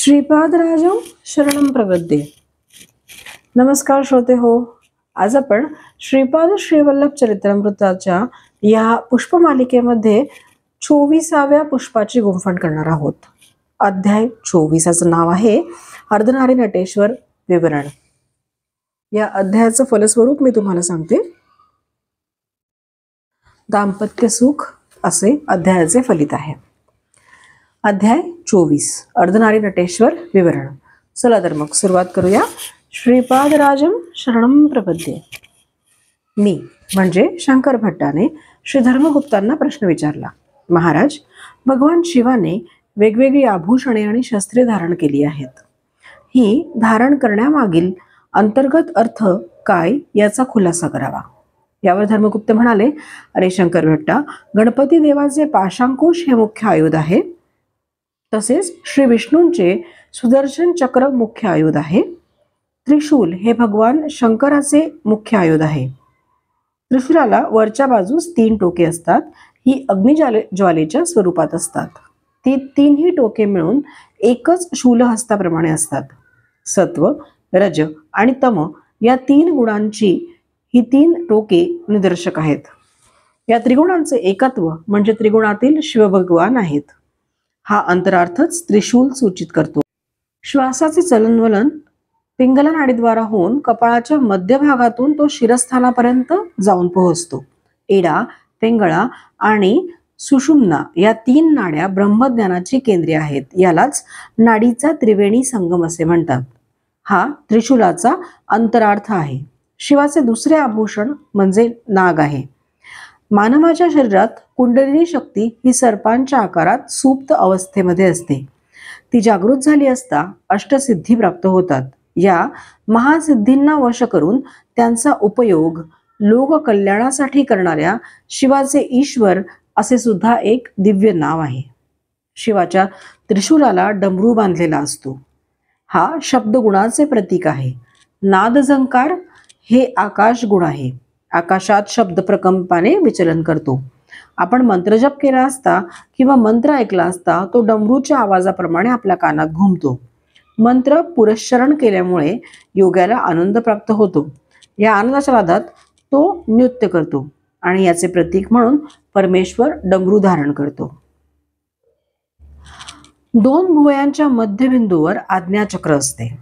श्रीपादराजं शरणं प्रपद्ये. नमस्कार श्रोते हो. आज आपण श्रीपाद श्रीवल्लभ चरित्रामृताच्या या पुष्पमालिकेमध्ये 24व्या पुष्पाची गुंफण करणार आहोत. अध्याय 24 नाव आहे अर्धनारी नटेश्वर विवरण. या अध्यायाचं फलस्वरूप मी तुम्हाला सांगते. दाम्पत्य सुख असे अध्यायाचे फलित आहे. अध्याय 24 अर्धनारी नटेश्वर विवरण. चला तर मग सुरुवात करूया. श्रीपादराजं शरणं प्रपद्ये. मी म्हणजे शंकर भट्टाने श्री धर्मगुप्तांना प्रश्न विचारला. महाराज, भगवान शिवाने वेगवेगळी आभूषणे आणि शस्त्रे धारण केली आहेत. ही धारण करण्यामागील अंतर्गत अर्थ काय याचा खुलासा करावा. यावर धर्मगुप्त म्हणाले, अरे शंकर भट्टा, गणपती देवाचे पाशांकुश हे मुख्य आयुध आहे. तसेच श्री विष्णूंचे सुदर्शन चक्र मुख्य आयुध आहे. त्रिशूल हे भगवान शंकराचे मुख्य आयुध आहे. त्रिशूलाला वरच्या बाजूस 3 टोके असतात. ही अग्निज्वालेच्या स्वरूपात असतात. ती 3ही टोके मिळून एकच शूलहस्ताप्रमाणे असतात. सत्व, रज आणि तम या 3 गुणांची ही 3 टोके निदर्शक आहेत. या त्रिगुणांचे एकत्व म्हणजे त्रिगुणातील शिवभगवान आहेत. हा अंतरार्थच त्रिशूल सूचित करतो. श्वासाचे चलनवलन पिंगला नाडीद्वारा होऊन कपाळाच्या मध्यभागातून तो शिरस्थानापर्यंत जाऊन पोहोचतो. एडा, पिंगळा आणि सुषुम्ना या 3 नाड्या ब्रह्मज्ञानाची केंद्रे आहेत. यालाच नाडीचा त्रिवेणी संगम असे म्हणतात. हा त्रिशूलाचा अंतरार्थ आहे. शिवाचे दुसरे आभूषण म्हणजे नाग आहे. मानवाच्या शरीरात कुंडलिनी शक्ती ही सर्पांच्या आकारात सुप्त अवस्थेमध्ये असते. ती जागृत झाली असता अष्टसिद्धी प्राप्त होतात. या महासिद्धींना वश करून त्यांचा उपयोग लोक कल्याणासाठी करणाऱ्या शिवाचे ईश्वर असे सुद्धा एक दिव्य नाव आहे. शिवाच्या त्रिशूलाला डमरू बांधलेला असतो. हा शब्दगुणाचे प्रतीक आहे. नादझंकार हे आकाश गुण आहे. आकाशात शब्द प्रकंपाने विचलन करतो. आपण मंत्रजप केला असता किंवा मंत्र ऐकला असता तो डमरूच्या आवाजाप्रमाणे आपल्या कानात घुमतो. मंत्र पुरश्चरण केल्यामुळे योग्याला आनंद प्राप्त होतो. या आनंदाच्या नादात तो नृत्य करतो आणि याचे प्रतीक म्हणून परमेश्वर डमरू धारण करतो. 2 भुवयांच्या मध्यबिंदूवर आज्ञाचक्र असते.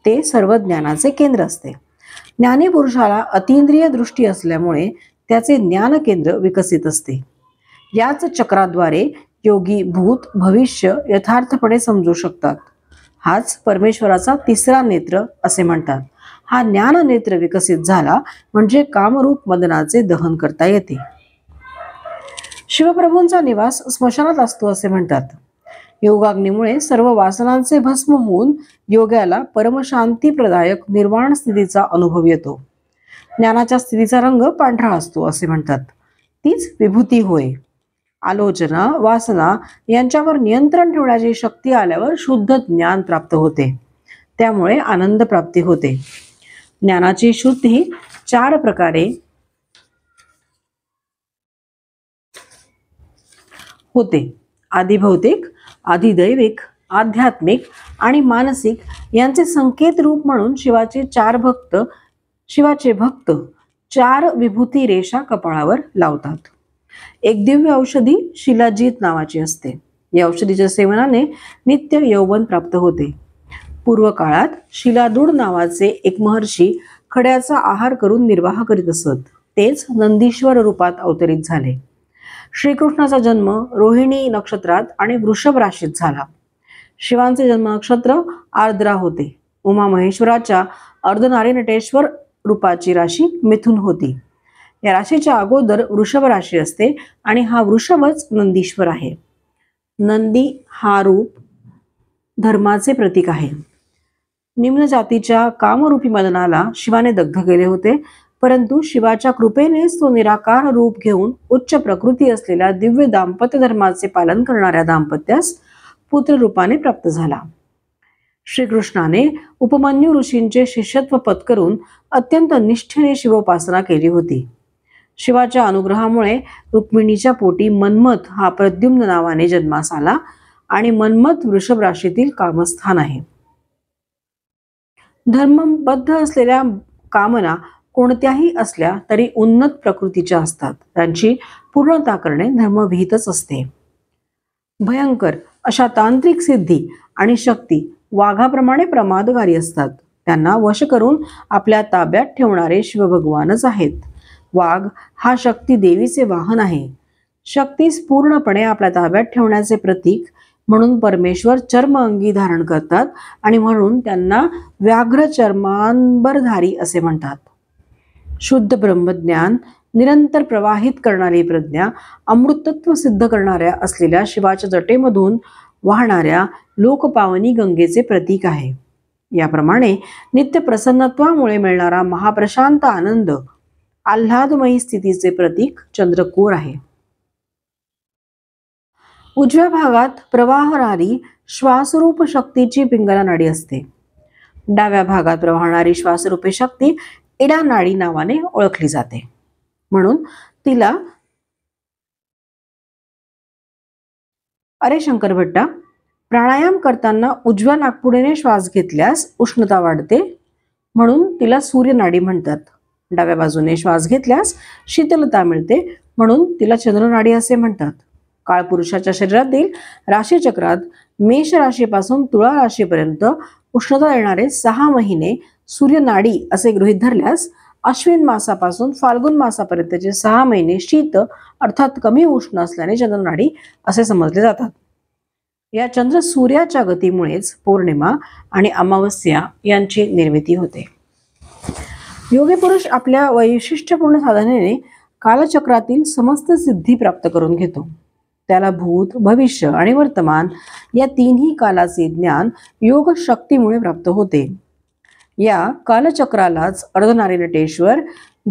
ते सर्व ज्ञानाचे केंद्र असते. ज्ञानी पुरुषाला अतींद्रिय दृष्टी असल्यामुळे त्याचे ज्ञान केंद्र विकसित असते. याच चक्राद्वारे योगी भूत भविष्य यथार्थपणे समजू शकतात. हाच परमेश्वराचा 3रा नेत्र असे म्हणतात. हा ज्ञान नेत्र विकसित झाला म्हणजे कामरूप मदनाचे दहन करता येते. शिवप्रभूंचा निवास स्मशानात असतो असे म्हणतात. योगाग्नीमुळे सर्व वासनांचे भस्म होऊन योग्याला परमशांतीप्रदायक निर्वाण स्थितीचा अनुभव येतो. ज्ञानाच्या स्थितीचा रंग पांढरा असतो असे म्हणतात. तीच विभूती होय. आलोचना वासना यांच्यावर नियंत्रण ठेवण्याची शक्ती आल्यावर शुद्ध ज्ञान प्राप्त होते. त्यामुळे आनंद प्राप्ती होते. ज्ञानाची शुद्धी 4 प्रकारे होते. आदिभौतिक, आदिदैविक, आध्यात्मिक आणि मानसिक यांचे संकेत रूप म्हणून शिवाचे भक्त 4 विभूती रेषा कपाळावर लावतात. एक दिव्य औषधी शिलाजीत नावाची असते. या औषधीच्या सेवनाने नित्य यौवन प्राप्त होते. पूर्व काळात शिलादूड नावाचे एक महर्षी खड्याचा आहार करून निर्वाह करीत असत. तेच नंदीश्वर रूपात अवतरित झाले. श्रीकृष्णाचा जन्म रोहिणी नक्षत्रात आणि वृषभ राशीत झाला. शिवांचे जन्म नक्षत्र आर्द्रा होते. उमा महेश्वराच्या अर्धनारी नटेश्वर रूपाची राशी मिथुन होती. या राशीच्या अगोदर वृषभ राशी असते आणि हा वृषभच नंदीश्वर आहे. नंदी हा रूप धर्माचे प्रतीक आहे. निम्न जातीच्या कामरूपी मदनाला शिवाने दग्ध केले होते, परंतु शिवाच्या कृपेनेच तो निराकार रूप घेऊन उच्च प्रकृती असलेल्या दिव्य दाम्पत्य धर्माचे पालन करणाऱ्या दाम्पत्यास पुत्र रूपाने प्राप्त झाला. श्रीकृष्णाने उपमन्यू ऋषींचे शिष्यत्व पत्करून अत्यंत निष्ठेने शिवोपासना केली होती. शिवाच्या अनुग्रहामुळे रुक्मिणीच्या पोटी मन्मथ हा प्रद्युम्न नावाने जन्मास आला आणि मन्मथ वृषभ राशीतील कामस्थान आहे. धर्मबद्ध असलेल्या कामना कोणत्याही असल्या तरी उन्नत प्रकृतीच्या असतात. त्यांची पूर्णता करणे धर्मविहितच असते. भयंकर अशा तांत्रिक सिद्धी आणि शक्ती वाघाप्रमाणे प्रमादकारी असतात. त्यांना वश करून आपल्या ताब्यात ठेवणारे शिवभगवानच आहेत. वाघ हा शक्ती देवीचे वाहन आहे. शक्तीस पूर्णपणे आपल्या ताब्यात ठेवण्याचे प्रतीक म्हणून परमेश्वर चर्म अंगी धारण करतात आणि म्हणून त्यांना व्याघ्र चर्मांबरधारी असे म्हणतात. शुद्ध ब्रह्मज्ञान निरंतर प्रवाहित करणारी प्रज्ञा, अमृतत्व सिद्ध करणाऱ्या असलेल्या शिवाच्या जटेमधून वाहणाऱ्या लोकपावनी गंगेचे प्रतीक आहे. याप्रमाणे नित्य प्रसन्नत्वामुळे मिळणारा महाप्रशांत आनंद, आल्हादमयी स्थितीचे प्रतीक चंद्रकोर आहे. उजव्या भागात प्रवाहणारी श्वासरूप शक्तीची पिंगला नाडी असते. डाव्या भागात प्रवाहणारी श्वासरूपी शक्ती इडा नाडी नावाने ओळखली जाते. म्हणून तिला अरे शंकर भट्टा, प्राणायाम करताना उजव्या नाकपुडीने श्वास घेतल्यास उष्णता वाढते, म्हणून तिला सूर्य नाडी म्हणतात. डाव्या बाजूने श्वास घेतल्यास शीतलता मिळते, म्हणून तिला चंद्रनाडी असे म्हणतात. काळपुरुषाच्या शरीरातील राशीचक्रात मेष राशीपासून तुळा राशीपर्यंत उष्णता येणारे 6 महिने सूर्य नाडी असे गृहीत धरल्यास अश्विन मासापासून फाल्गुन मासापर्यंतचे 6 महिने शीत अर्थात कमी उष्ण असल्याने चंद्रनाडी असे समजले जातात. या चंद्र सूर्याच्या गतीमुळेच पौर्णिमा आणि अमावस्या यांची निर्मिती होते. योगी पुरुष आपल्या वैशिष्ट्यपूर्ण साधनेने कालचक्रातील समस्त सिद्धी प्राप्त करून घेतो. त्याला भूत, भविष्य आणि वर्तमान या तिन्ही कालाचे ज्ञान योग शक्तीमुळे प्राप्त होते. या कालचक्रालाच अर्धनारीनटेश्वर,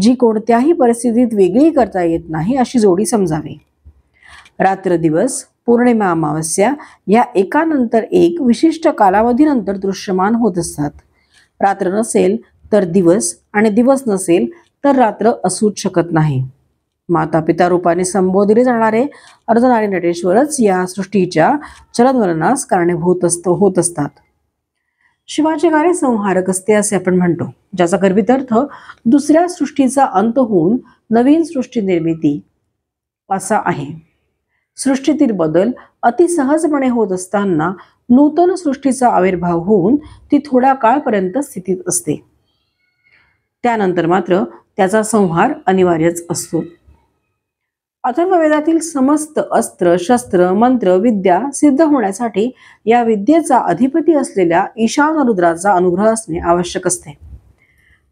जी कोणत्याही परिस्थितीत वेगळी करता येत नाही अशी जोडी समजावी. रात्र दिवस, पौर्णिमा, अमावस्या या एकानंतर एक विशिष्ट कालावधीनंतर दृश्यमान होत असतात. रात्र नसेल तर दिवस आणि दिवस नसेल तर रात्र असूच शकत नाही. माता पिता रूपाने संबोधले जाणारे अर्धनारीनटेश्वरच या सृष्टीच्या चलनवलनास कारणीभूत होत असतात. शिवाचे कार्य संहारक असते असे आपण म्हणतो, ज्याचा गर्भितार्थ दुसऱ्या सृष्टीचा अंत होऊन नवीन सृष्टी निर्मिती असा आहे. सृष्टीतील बदल अति सहजपणे होत असताना नूतन सृष्टीचा आविर्भाव होऊन ती थोड्या काळपर्यंत स्थितीत असते. त्यानंतर मात्र त्याचा संहार अनिवार्यच असतो. अथर्ववेदातील समस्त अस्त्र, शस्त्र, मंत्र, विद्या सिद्ध होण्यासाठी या विद्येचा अधिपती असलेल्या ईशान रुद्राचा अनुग्रह असणे आवश्यक असते.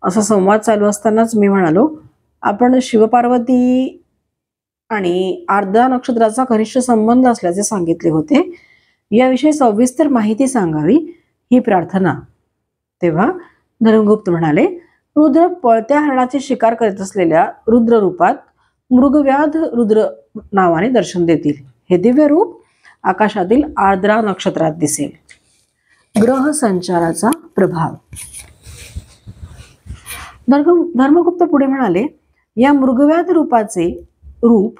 असा संवाद चालू असतानाच मी म्हणालो, आपण शिवपार्वती आणि आर्द्रा नक्षत्राचा घनिष्ठ संबंध असल्याचे सांगितले होते. याविषयी सविस्तर माहिती सांगावी ही प्रार्थना. तेव्हा धर्मगुप्त म्हणाले, रुद्र पळत्या हरणाची शिकार करत असलेल्या रुद्र रूपात मृगव्याध रुद्र नावाने दर्शन देतील. हे दिव्य रूप आकाशातील आर्द्रा नक्षत्रात दिसेल. ग्रह संचाराचा प्रभाव. धर्मगुप्त पुढे म्हणाले, या मृगव्याध रूपाचे रूप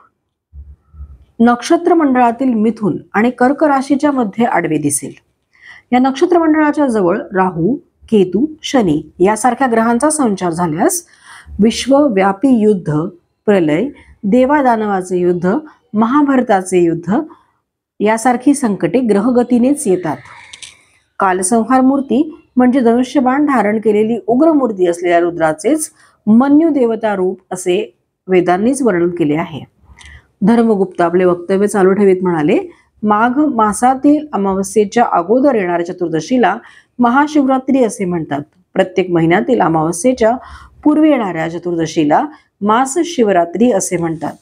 नक्षत्र मंडळातील मिथुन आणि कर्क राशीच्या मध्ये आडवे दिसेल. या नक्षत्र मंडळाच्या जवळ राहू, केतू, शनी यासारख्या ग्रहांचा संचार झाल्यास विश्वव्यापी युद्ध, प्रलय, देवादानवाचे युद्ध, महाभारताचे युद्ध यासारखी संकटे ग्रहगतीनेच येतात. कालसंहार मूर्ती म्हणजे धनुष्यबाण धारण केलेली उग्र मूर्ती असलेल्या रुद्राचेच मन्यू देवता रूप असे वेदांनीच वर्णन केले आहे. धर्मगुप्त आपले वक्तव्य चालू ठेवीत म्हणाले, माघ मासातील अमावस्येच्या अगोदर येणाऱ्या चतुर्दशीला महाशिवरात्री असे म्हणतात. प्रत्येक महिन्यातील अमावस्येच्या पूर्वी येणाऱ्या चतुर्दशीला मास शिवरात्री असे म्हणतात.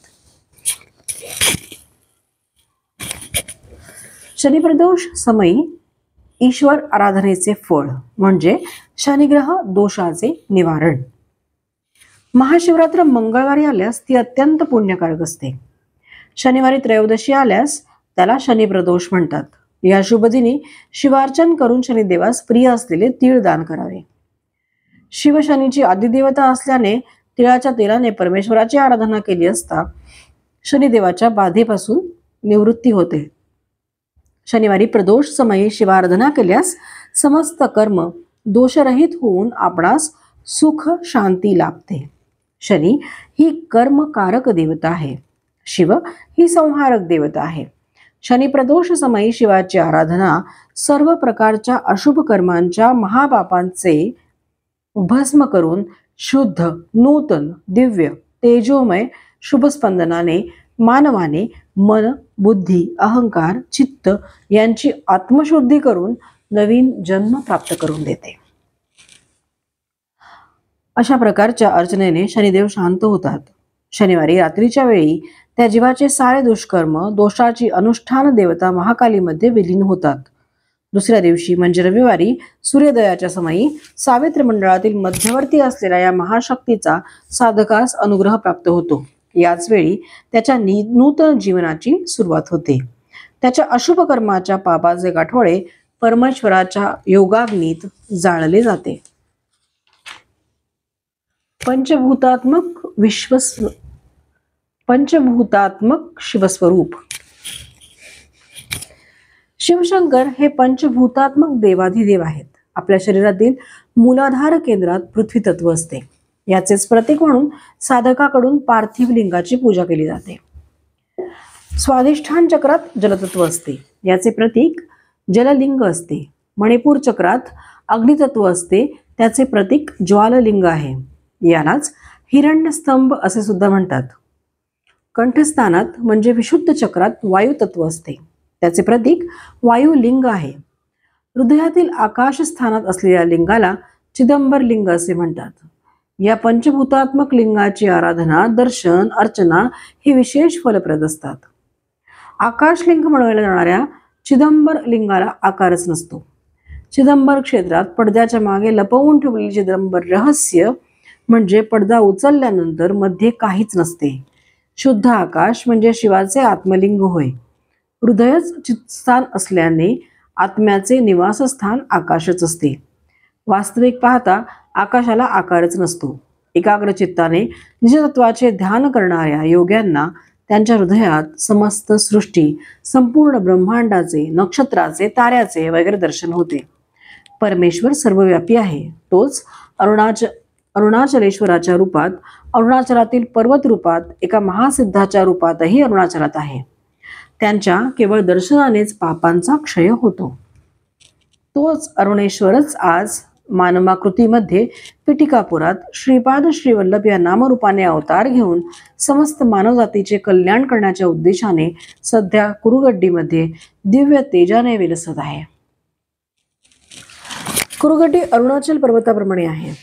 शनिप्रदोष समयी ईश्वर आराधनेचे फळ म्हणजे शनिग्रह दोषाचे निवारण. महाशिवरात्र मंगळवारी आल्यास ती अत्यंत पुण्यकारक असते. शनिवारी त्रयोदशी आल्यास त्याला शनिप्रदोष म्हणतात. या शुभदिनी शिवार्चन करून शनिदेवास प्रिय असलेले तीळ दान करावे. शिवशनीची आदिदेवता असल्याने तिळाच्या तेलाने परमेश्वराची आराधना केली असता शनिदेवाच्या बाधेपासून निवृत्ती होते. शनिवारी प्रदोष समयी शिवाराधना केल्यास समस्त कर्म दोषरहित होऊन आपणास सुख शांती लाभते. शनी ही कर्मकारक देवता आहे. शिव ही संहारक देवता आहे. शनी प्रदोष समयी शिवाची आराधना सर्व प्रकारच्या अशुभ कर्मांच्या महापापांचे भस्म करून शुद्ध, नूतन, दिव्य, तेजोमय शुभस्पंदनाने मानवाने मन, बुद्धी, अहंकार, चित्त यांची आत्मशुद्धी करून नवीन जन्म प्राप्त करून देते. अशा प्रकारच्या अर्चनेने शनिदेव शांत होतात. शनिवारी रात्रीच्या वेळी त्या जीवाचे सारे दुष्कर्म दोषाची अनुष्ठान देवता महाकालीमध्ये विलीन होतात. दुसऱ्या दिवशी म्हणजे रविवारी सूर्योदयाच्या समयी सावित्री मंडळातील मध्यवर्ती असलेल्या या महाशक्तीचा साधकास अनुग्रह प्राप्त होतो. याच वेळी त्याच्या नूतन जीवनाची सुरुवात होते. त्याच्या अशुभ कर्माच्या पापाचे गाठोडे परमेश्वराच्या योगाग्नीत जाळले जाते. पंचभूतात्मक शिवस्वरूप. शिवशंकर हे पंचभूतात्मक देवाधिदेव आहेत. आपल्या शरीरातील मूलाधार केंद्रात पृथ्वी तत्व असते. याचेच प्रतीक म्हणून साधकाकडून पार्थिव लिंगाची पूजा केली जाते. स्वाधिष्ठान चक्रात जलतत्व असते. याचे प्रतीक जललिंग असते. मणिपूर चक्रात अग्नितत्व असते. त्याचे प्रतीक ज्वाललिंग आहे. यालाच हिरण्यस्तंभ असे सुद्धा म्हणतात. कंठस्थानात म्हणजे विशुद्ध चक्रात वायुतत्व असते. त्याचे प्रतीक वायुलिंग आहे. हृदयातील आकाश स्थानात असलेल्या लिंगाला चिदंबर लिंग असे म्हणतात. या पंचभूतात्मक लिंगाची आराधना, दर्शन, अर्चना हे विशेष फलप्रद असतात. आकाशलिंग म्हणवल्या जाणाऱ्या चिदंबर लिंगाला आकारच नसतो. चिदंबर क्षेत्रात पडद्याच्या मागे लपवून ठेवलेले चिदंबर रहस्य म्हणजे पडदा उचलल्यानंतर मध्ये काहीच नसते. शुद्ध आकाश म्हणजे शिवाचे आत्मलिंग होय. हृदयच चित्तस्थान असल्याने आत्म्याचे निवासस्थान आकाशच असते. वास्तविक पाहता आकाशाला आकारच नसतो. एकाग्र चित्ताने निजतत्वाचे ध्यान करणाऱ्या योग्यांना त्यांच्या हृदयात समस्त सृष्टी, संपूर्ण ब्रह्मांडाचे, नक्षत्राचे, ताऱ्याचे वगैरे दर्शन होते. परमेश्वर सर्वव्यापी आहे. तोच अरुणाचलेश्वराच्या रूपात, अरुणाचलातील पर्वत रूपात, एका महासिद्धाच्या रूपातही अरुणाचलात आहे. त्यांच्या केवळ दर्शनानेच पापांचा क्षय होतो. तोच अरुणेश्वरच आज मानवाकृतीमध्ये पिटिकापुरात श्रीपाद श्रीवल्लभ या नामरूपाने अवतार घेऊन समस्त मानवजातीचे कल्याण करण्याच्या उद्देशाने सध्या कुरुगड्डीमध्ये दिव्य तेजाने विलसत आहे. कुरुगड्डी अरुणाचल पर्वताप्रमाणे आहे.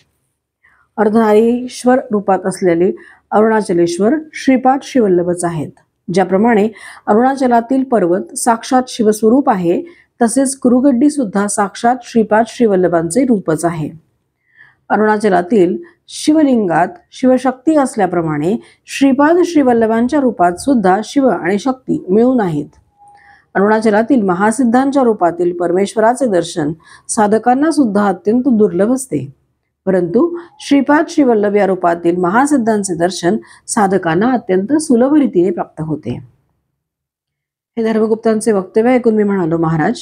अर्धनारीश्वर रूपात असलेले अरुणाचलेश्वर श्रीपाद श्रीवल्लभच आहेत. ज्याप्रमाणे अरुणाचलातील पर्वत साक्षात शिवस्वरूप आहे, तसेच कुरुगड्डी सुद्धा साक्षात श्रीपाद श्रीवल्लभांचे रूपच आहे. अरुणाचलातील शिवलिंगात शिवशक्ती असल्याप्रमाणे श्रीपाद श्रीवल्लभांच्या रूपात सुद्धा शिव आणि शक्ती मिळून आहेत. अरुणाचलातील महासिद्धांच्या रूपातील परमेश्वराचे दर्शन साधकांना सुद्धा अत्यंत दुर्लभ असते. परंतु श्रीपाद श्रीवल्लभ या रूपातील महासिद्धांचे दर्शन साधकांना अत्यंत सुलभ रीतीने प्राप्त होते. हे धर्मगुप्तांचे वक्तव्य ऐकून मी म्हणालो, महाराज,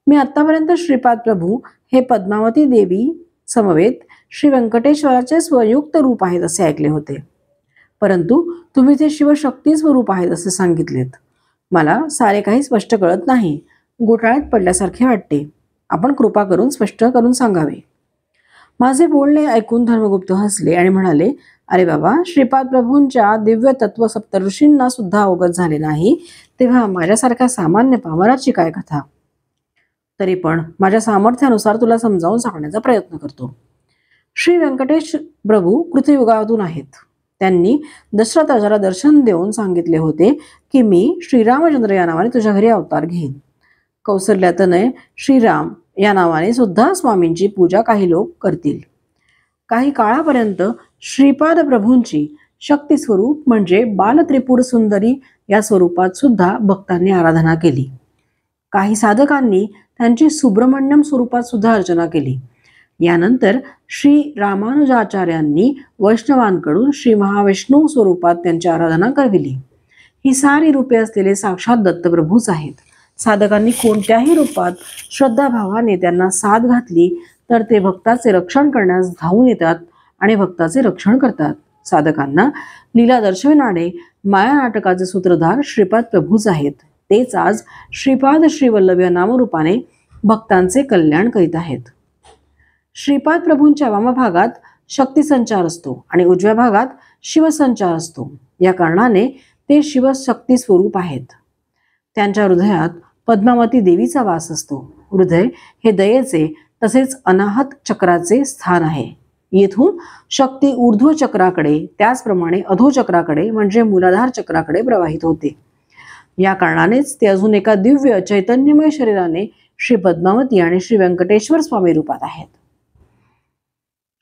मी आतापर्यंत श्रीपाद प्रभू हे पद्मावती देवी समवेत श्री व्यंकटेश्वराचे स्वयुक्त रूप आहेत असे ऐकले होते. परंतु तुम्ही ते शिवशक्ती स्वरूप आहेत असे सांगितलेत. मला सारे काही स्पष्ट कळत नाही. घोटाळ्यात पडल्यासारखे वाटते. आपण कृपा करून स्पष्ट करून सांगावे. माझे बोलणे ऐकून धर्मगुप्त हसले आणि म्हणाले, अरे बाबा, श्रीपाद प्रभूंच्या दिव्य तत्व सप्तऋषींना सुद्धा अवगत झाले नाही, तेव्हा माझ्यासारख्या सामान्य पामराची काय कथा. तरी पण माझ्या सामर्थ्यानुसार तुला समजावून सांगण्याचा प्रयत्न करतो. श्री व्यंकटेश प्रभू कृतयुगातून आहेत. त्यांनी दशरथाला दर्शन देऊन सांगितले होते की मी श्रीरामचंद्र या नावाने तुझ्या घरी अवतार घेईन. कौसल्यातनय श्रीराम या नावाने सुद्धा स्वामींची पूजा काही लोक करतील. काही काळापर्यंत श्रीपाद प्रभूंची शक्ती स्वरूप म्हणजे बाल त्रिपुर सुंदरी या स्वरूपात सुद्धा भक्तांनी आराधना केली. काही साधकांनी त्यांची सुब्रमण्यम स्वरूपात सुद्धा अर्चना केली. यानंतर श्री रामानुजाचार्यांनी वैष्णवांकडून श्री महाविष्णू स्वरूपात त्यांची आराधना करविली. ही सारी रूपे असलेले साक्षात दत्तप्रभूच आहेत. साधकांनी कोणत्याही रूपात श्रद्धाभावाने त्यांना साथ घातली तर ते भक्ताचे रक्षण करण्यास धावून येतात आणि भक्ताचे रक्षण करतात. साधकांना लीला दर्शविणारे माया नाटकाचे सूत्रधार श्रीपाद प्रभूच आहेत. तेच आज श्रीपाद श्रीवल्लभ या नामरूपाने भक्तांचे कल्याण करीत आहेत. श्रीपाद प्रभूंच्या वामभागात शक्ती संचार असतो आणि उजव्या भागात शिवसंचार असतो. या कारणाने ते शिवशक्ती स्वरूप आहेत. त्यांच्या हृदयात पद्मावती देवीचा वास असतो. हृदय हे दयेचे तसेच अनाहत चक्राचे स्थान आहे. येथून शक्ती ऊर्ध्व चक्राकडे त्याचप्रमाणे अधो चक्राकडे म्हणजे मूलाधार चक्राकडे प्रवाहित होते. या कारणानेच ते अजून एका दिव्य चैतन्यमय शरीराने श्री पद्मावती आणि श्री व्यंकटेश्वर स्वामी रूपात आहेत.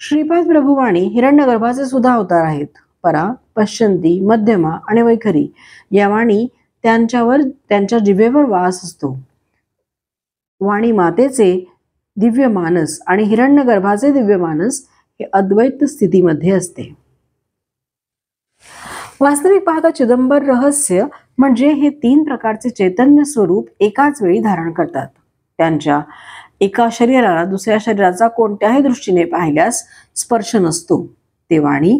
श्रीपाद प्रभुवाणी हिरण्यगर्भाचे सुद्धा अवतार आहेत. परा, पश्चंती, मध्यमा आणि वैखरी या वाणी त्यांच्यावर त्यांच्या जिभेवर वास असतो. वाणी मातेचे दिव्य मानस आणि हिरण्यगर्भाचे दिव्य मानस हे अद्वैत स्थितीमध्ये असते. वास्तविक पाहता चिदंबर रहस्य म्हणजे हे 3 प्रकारचे चैतन्य स्वरूप एकाच वेळी धारण करतात. त्यांच्या एका शरीराला दुसऱ्या शरीराचा कोणत्याही दृष्टीने पाहिल्यास स्पर्श नसतो. ते वाणी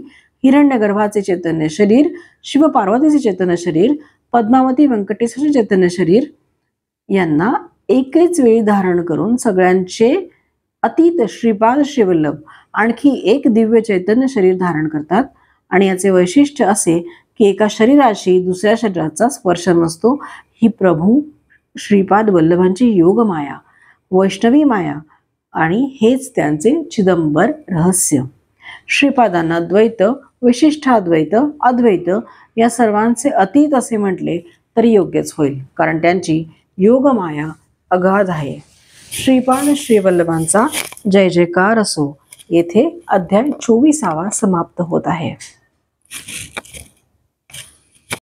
हिरण्यगर्भाचे चैतन्य शरीर, शिवपार्वतीचे चैतन्य शरीर, पद्मावती व्यंकटेश्वरचे चैतन्य शरीर यांना एकेच वेळी धारण करून सगळ्यांचे अतीत श्रीपाद श्रीवल्लभ आणखी एक दिव्य चैतन्य शरीर धारण करतात. आणि याचे वैशिष्ट्य असे की एका शरीराशी दुसऱ्या शरीराचा स्पर्श नसतो. ही प्रभू श्रीपाद वल्लभांची योग माया, वैष्णवी माया आणि हेच त्यांचे चिदंबर रहस्य. श्रीपादांना द्वैत, विशिष्टाद्वैत, अद्वैत या सर्वांचे अतीत असे म्हटले तरी योग्यच होईल, कारण त्यांची योग माया अगाध आहे. श्रीपाद श्रीवल्लभांचा जय जयकार असो. येथे अध्याय 24 समाप्त होत आहे.